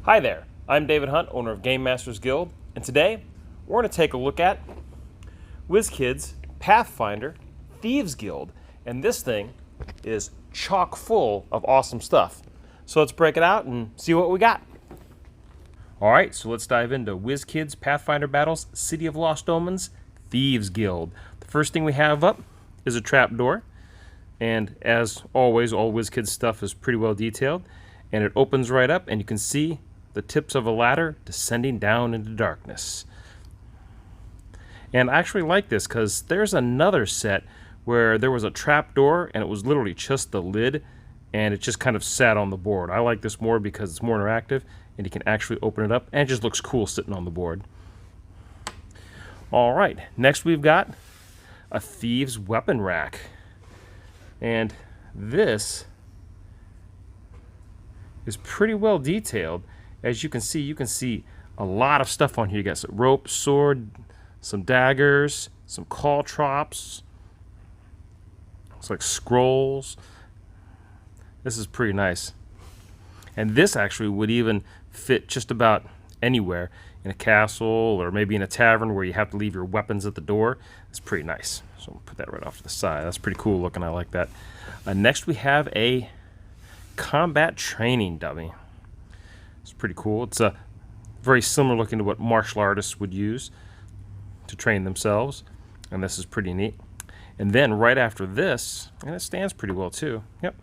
Hi there, I'm David Hunt, owner of GameMasters Guild, and today we're going to take a look at WizKids Pathfinder Thieves Guild, and this thing is chock full of awesome stuff. So let's break it out and see what we got. Alright, so let's dive into WizKids Pathfinder Battles City of Lost Omens Thieves Guild. The first thing we have up is a trapdoor, and as always, all WizKids stuff is pretty well detailed, and it opens right up and you can see the tips of a ladder descending down into darkness. And I actually like this because there's another set where there was a trap door and it was literally just the lid and it just kind of sat on the board. I like this more because it's more interactive and you can actually open it up and it just looks cool sitting on the board. Alright, next we've got a thieves weapon rack. And this is pretty well detailed. As you can see a lot of stuff on here. You got some rope, sword, some daggers, some caltrops. Looks like scrolls. This is pretty nice. And this actually would even fit just about anywhere in a castle or maybe in a tavern where you have to leave your weapons at the door. It's pretty nice. So I'll put that right off to the side. That's pretty cool looking. I like that. Next we have a combat training dummy. It's pretty cool. It's very similar looking to what martial artists would use to train themselves, and this is pretty neat. And then right after this, and it stands pretty well too. Yep.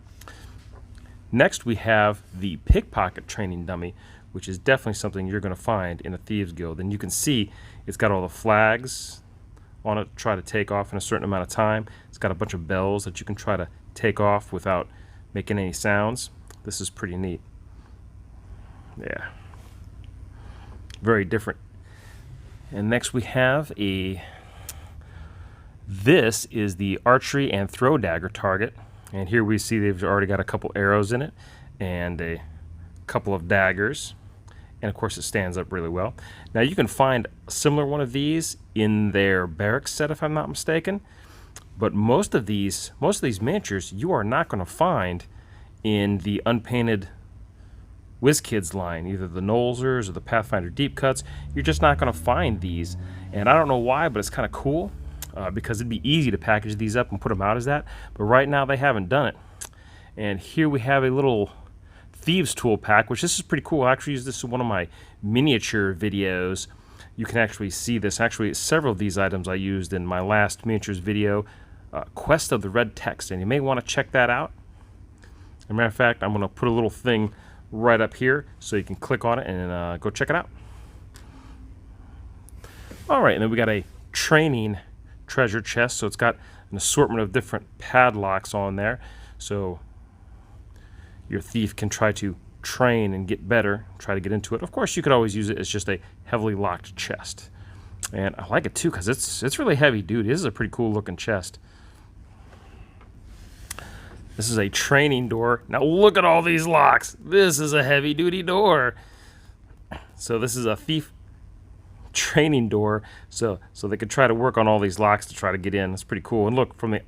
Next we have the Pickpocket training dummy, which is definitely something you're going to find in a Thieves Guild. And you can see it's got all the flags on it to try to take off in a certain amount of time. It's got a bunch of bells that you can try to take off without making any sounds. This is pretty neat. Yeah, very different. And next we have this is the archery and throw dagger target, and here we see they've already got a couple arrows in it and a couple of daggers, and of course it stands up really well. Now you can find a similar one of these in their barracks set if I'm not mistaken, but most of these miniatures you are not going to find in the unpainted WizKids line, either the Knowlesers or the Pathfinder Deep Cuts. You're just not going to find these, and I don't know why, but it's kind of cool because it'd be easy to package these up and put them out as that, but right now they haven't done it. And here we have a little Thieves tool pack, which this is pretty cool. I actually use this in one of my miniature videos. You can actually see this. Actually, several of these items I used in my last miniatures video, Quest of the Red Text, and you may want to check that out. As a matter of fact, I'm going to put a little thing right up here so you can click on it and go check it out. Alright, and then we got a training treasure chest, so it's got an assortment of different padlocks on there, so your thief can try to train and get better, try to get into it. Of course, you could always use it as just a heavily locked chest, and I like it too because it's really heavy, dude. This is a pretty cool looking chest. This is a training door. Now look at all these locks. This is a heavy-duty door. So this is a thief training door. So they could try to work on all these locks to try to get in. It's pretty cool. And look, from the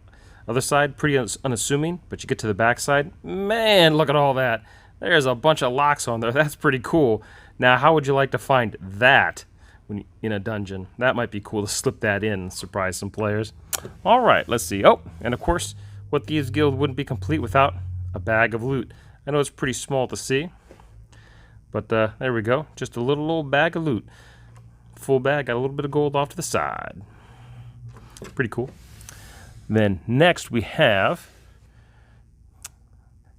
other side, pretty unassuming, but you get to the back side, man, look at all that. There's a bunch of locks on there. That's pretty cool. Now, how would you like to find that when in a dungeon? That might be cool to slip that in and surprise some players. All right, let's see. Oh, and of course, what Thieves Guild wouldn't be complete without a bag of loot. I know it's pretty small to see, but there we go. Just a little old bag of loot. Full bag, got a little bit of gold off to the side. Pretty cool. Then next we have,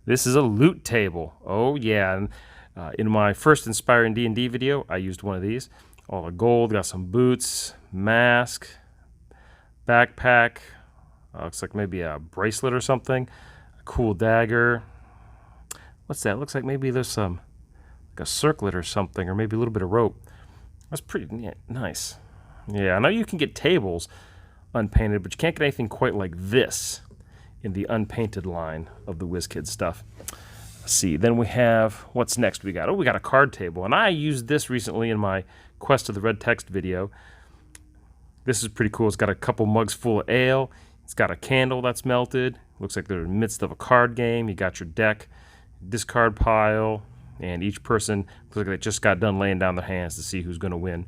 this is a loot table. Oh yeah, and in my first Inspiring D&D video, I used one of these. All the gold, got some boots, mask, backpack, looks like maybe a bracelet or something, a cool dagger. What's that? Looks like maybe there's some, like a circlet or something, or maybe a little bit of rope. That's pretty nice. Yeah, I know you can get tables unpainted, but you can't get anything quite like this in the unpainted line of the WizKids stuff. Let's see, then we have, what's next we got? Oh, we got a card table, and I used this recently in my Quest of the Red Text video. This is pretty cool. It's got a couple mugs full of ale. It's got a candle that's melted. Looks like they're in the midst of a card game. You got your deck, discard pile, and each person looks like they just got done laying down their hands to see who's going to win.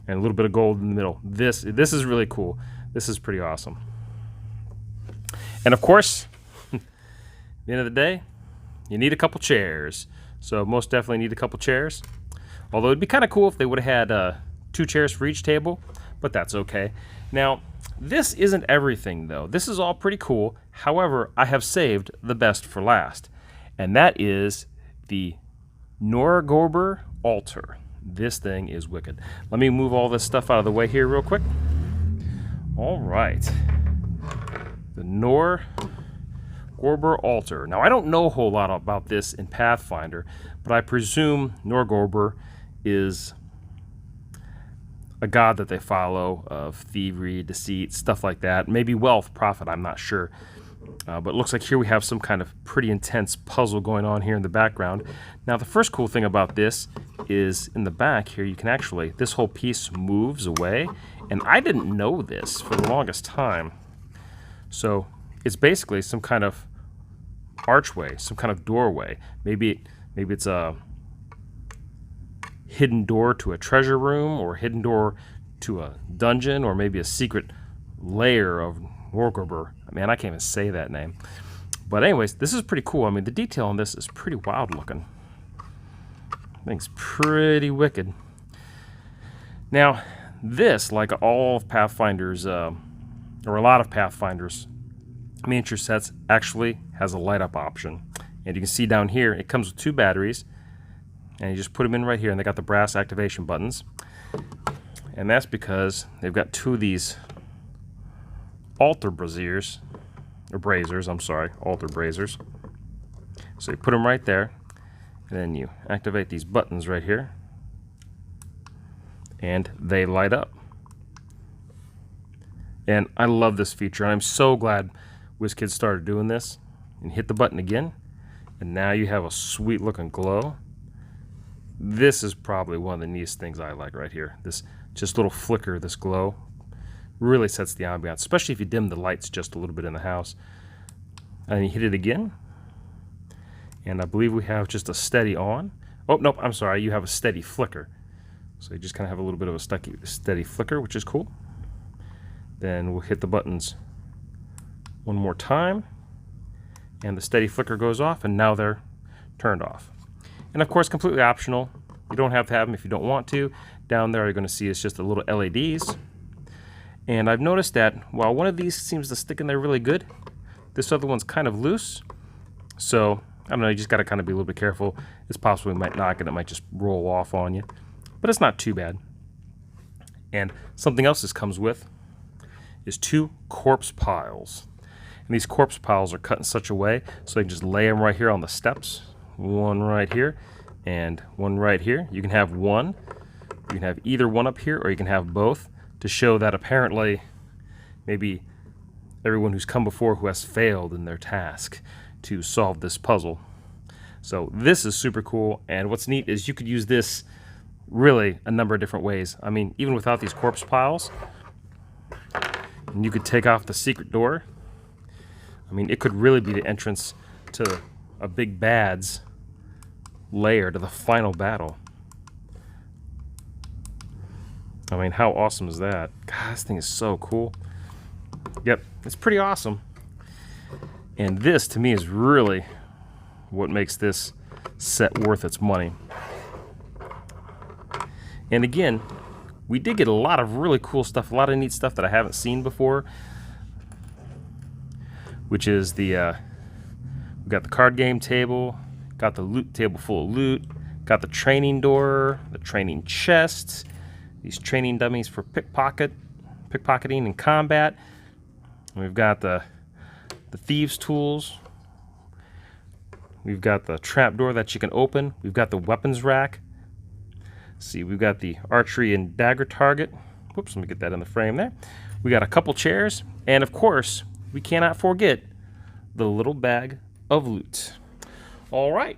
And a little bit of gold in the middle. This is really cool. This is pretty awesome. And of course, at the end of the day, you need a couple chairs. So most definitely need a couple chairs. Although it'd be kind of cool if they would have had 2 chairs for each table, but that's okay. Now, this isn't everything though. This is all pretty cool. However, I have saved the best for last. And that is the Nora Gorber altar. This thing is wicked. Let me move all this stuff out of the way here real quick. All right. The Nora Gorber altar. Now, I don't know a whole lot about this in Pathfinder, but I presume Nora Gorber is a god that they follow of thievery, deceit, stuff like that. Maybe wealth, profit, I'm not sure. But it looks like here we have some kind of pretty intense puzzle going on here in the background. Now, the first cool thing about this is in the back here, you can actually, this whole piece moves away. And I didn't know this for the longest time. So it's basically some kind of archway, some kind of doorway. Maybe it's a hidden door to a treasure room, or a hidden door to a dungeon, or maybe a secret lair of Gorber. Man, I can't even say that name. But anyways, this is pretty cool. I mean, the detail on this is pretty wild looking. Thing's pretty wicked. Now, this, like all of Pathfinder's, or a lot of Pathfinder's miniature sets, actually has a light up option. And you can see down here, it comes with 2 batteries. And you just put them in right here, and they got the brass activation buttons. And that's because they've got 2 of these altar braziers, or brazers, I'm sorry, altar brazers. So you put them right there, and then you activate these buttons right here, and they light up. And I love this feature. I'm so glad WizKids started doing this. And hit the button again, and now you have a sweet looking glow. This is probably one of the neatest things I like right here. This just little flicker, this glow, really sets the ambiance, especially if you dim the lights just a little bit in the house. And you hit it again, and I believe we have just a steady on. Oh, nope, I'm sorry, you have a steady flicker. So you just kind of have a little bit of a steady flicker, which is cool. Then we'll hit the buttons one more time, and the steady flicker goes off, and now they're turned off. And of course, completely optional. You don't have to have them if you don't want to. Down there, you're going to see it's just a little LEDs. And I've noticed that while one of these seems to stick in there really good, this other one's kind of loose. So, I don't know, you just got to kind of be a little bit careful. It's possible you might knock it, it might just roll off on you. But it's not too bad. And something else this comes with is 2 corpse piles. And these corpse piles are cut in such a way so you can just lay them right here on the steps. One right here and one right here. You can have one. You can have either one up here, or you can have both, to show that apparently maybe everyone who's come before who has failed in their task to solve this puzzle. So this is super cool, and what's neat is you could use this really a number of different ways. I mean, even without these corpse piles, and you could take off the secret door. I mean, it could really be the entrance to a big bad's lair, to the final battle. I mean, how awesome is that? God, this thing is so cool. Yep, it's pretty awesome. And this, to me, is really what makes this set worth its money. And again, we did get a lot of really cool stuff, a lot of neat stuff that I haven't seen before, which is the, we got the card game table, got the loot table full of loot, got the training door, the training chest, these training dummies for pickpocketing and combat. And we've got the thieves tools. We've got the trap door that you can open. We've got the weapons rack. See, we've got the archery and dagger target. Whoops, let me get that in the frame there. We got a couple chairs, and of course, we cannot forget the little bag of loot. All right,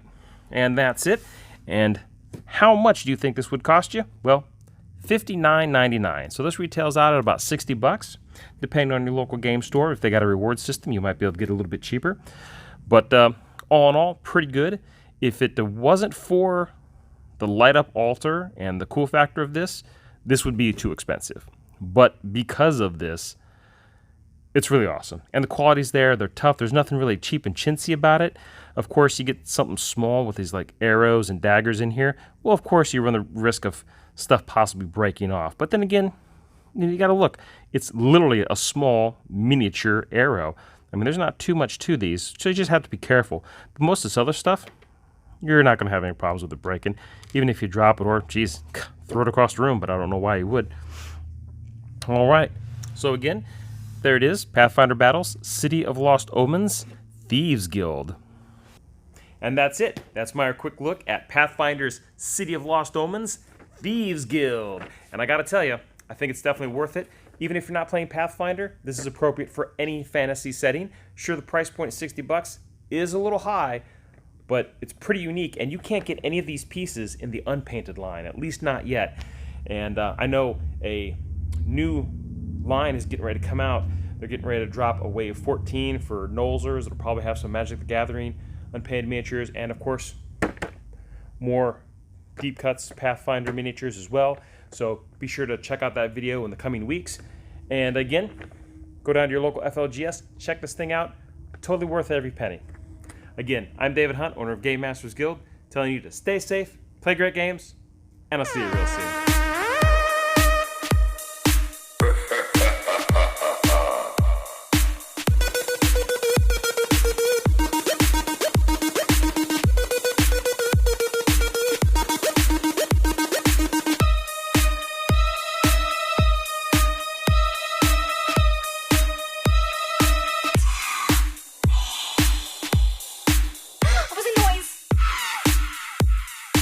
and that's it. And how much do you think this would cost you? Well, $59.99. So this retails out at about $60. Depending on your local game store, if they got a reward system, you might be able to get a little bit cheaper. But all in all, pretty good. If it wasn't for the light up altar and the cool factor of this, this would be too expensive. But because of this, it's really awesome. And the quality's there. They're tough. There's nothing really cheap and chintzy about it. Of course, you get something small with these like arrows and daggers in here. Well, of course, you run the risk of stuff possibly breaking off. But then again, you got to look. It's literally a small miniature arrow. I mean, there's not too much to these, so you just have to be careful. But most of this other stuff, you're not going to have any problems with it breaking. Even if you drop it or, geez, throw it across the room, but I don't know why you would. All right. So again, there it is, Pathfinder Battles, City of Lost Omens, Thieves Guild. And that's it. That's my quick look at Pathfinder's City of Lost Omens, Thieves Guild. And I gotta tell you, I think it's definitely worth it. Even if you're not playing Pathfinder, this is appropriate for any fantasy setting. Sure, the price point is $60 is a little high, but it's pretty unique, and you can't get any of these pieces in the unpainted line, at least not yet. And I know a new line is getting ready to come out. They're getting ready to drop a wave 14 for Nolzers. It'll probably have some Magic the Gathering unpainted miniatures, and of course more deep cuts Pathfinder miniatures as well. So be sure to check out that video in the coming weeks. And again, go down to your local FLGS, check this thing out. Totally worth every penny. Again, I'm David Hunt, owner of GameMasters Guild, telling you to stay safe, play great games, and I'll see you real soon.